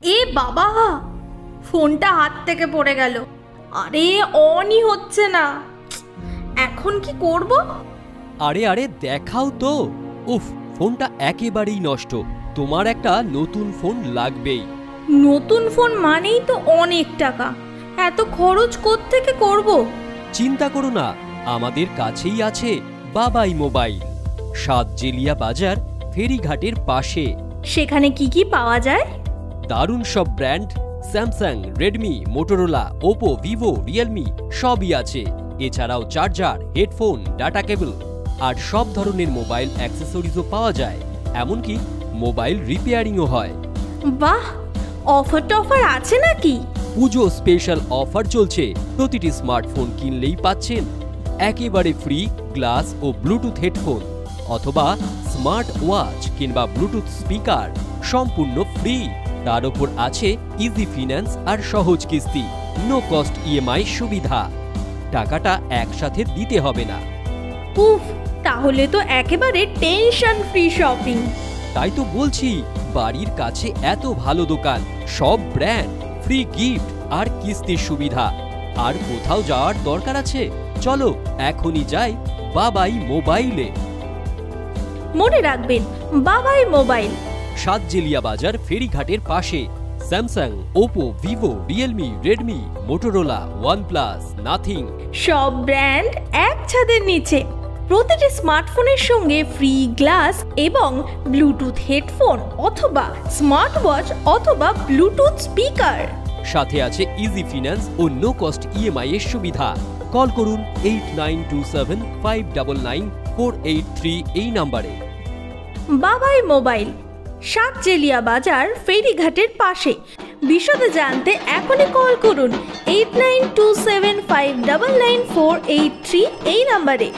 এ বাবা, ফোনটা হাত থেকে পড়ে গেল। আরে অনই হচ্ছে না, এখন কি করব? আরে আরে দেখাও তো। উফ, ফোনটা একেবারেই নষ্ট। তোমার একটা নতুন ফোন লাগবেই। নতুন ফোন মানেই তো অনেক টাকা, এত খরচ কোত্থেকে করব? চিন্তা করো না, আমাদের কাছেই আছে বাবাই মোবাইল, সাতজেলিয়া বাজার, ফেরিঘাটের পাশে। সেখানে কি কি পাওয়া যায়? দারুণ সব brand, Samsung, Redmi, Motorola, Oppo, Vivo, Realme সবই আছে। এছাড়াও চার্জার, হেডফোন, ডাটা কেবল আর সব ধরনের মোবাইল অ্যাক্সেসরিজও পাওয়া যায়। এমনকি মোবাইল রিপেয়ারিংও হয়। বাহ, অফার টফার আছে নাকি? পুজো স্পেশাল অফার চলছে। প্রতিটি স্মার্টফোন কিনলেই পাচ্ছেন একেবারে ফ্রি গ্লাস ও ব্লুটুথ হেডফোন, অথবা স্মার্ট ওয়াচ কিংবা ব্লুটুথ স্পিকার সম্পূর্ণ ফ্রি। তার উপর আছে ইজি ফিন্যান্স আর সহজ কিস্তি, নো কস্ট ইএমআই সুবিধা। টাকাটা একসাথে দিতে হবে না। উফ, তাহলে তো একেবারে টেনশন ফ্রি শপিং। তাই তো বলছি, বাড়ির কাছে এত ভালো দোকান, সব ব্র্যান্ড, ফ্রি গিফট আর কিস্তির সুবিধা। আর কোথাও যাওয়ার দরকার আছে? চলো এখনই যাই বাবাই মোবাইলে। মনে রাখবেন, বাবাই মোবাইল, সাতজেলিয়া বাজার, ফেরিঘাটের পাশে। Samsung, Oppo, Vivo, Realme, Redmi, Motorola, OnePlus, nothing সব ব্র্যান্ড এক ছাদের নিচে। প্রতিটি স্মার্টফোনের সঙ্গে ফ্রি গ্লাস এবং ব্লুটুথ হেডফোন অথবা স্মার্ট ওয়াচ অথবা ব্লুটুথ স্পিকার। সাথে আছে ইজি ফিন্যান্স ও নো কস্ট ইএমআই এর সুবিধা। কল করুন 8927599483 এই নম্বরে। বাবাই মোবাইল, সাতজেলিয়া বাজার, ফেরিঘাটের পাশে। বিশদে জানতে এখনই কল করুন 8927599483 এই নম্বরে।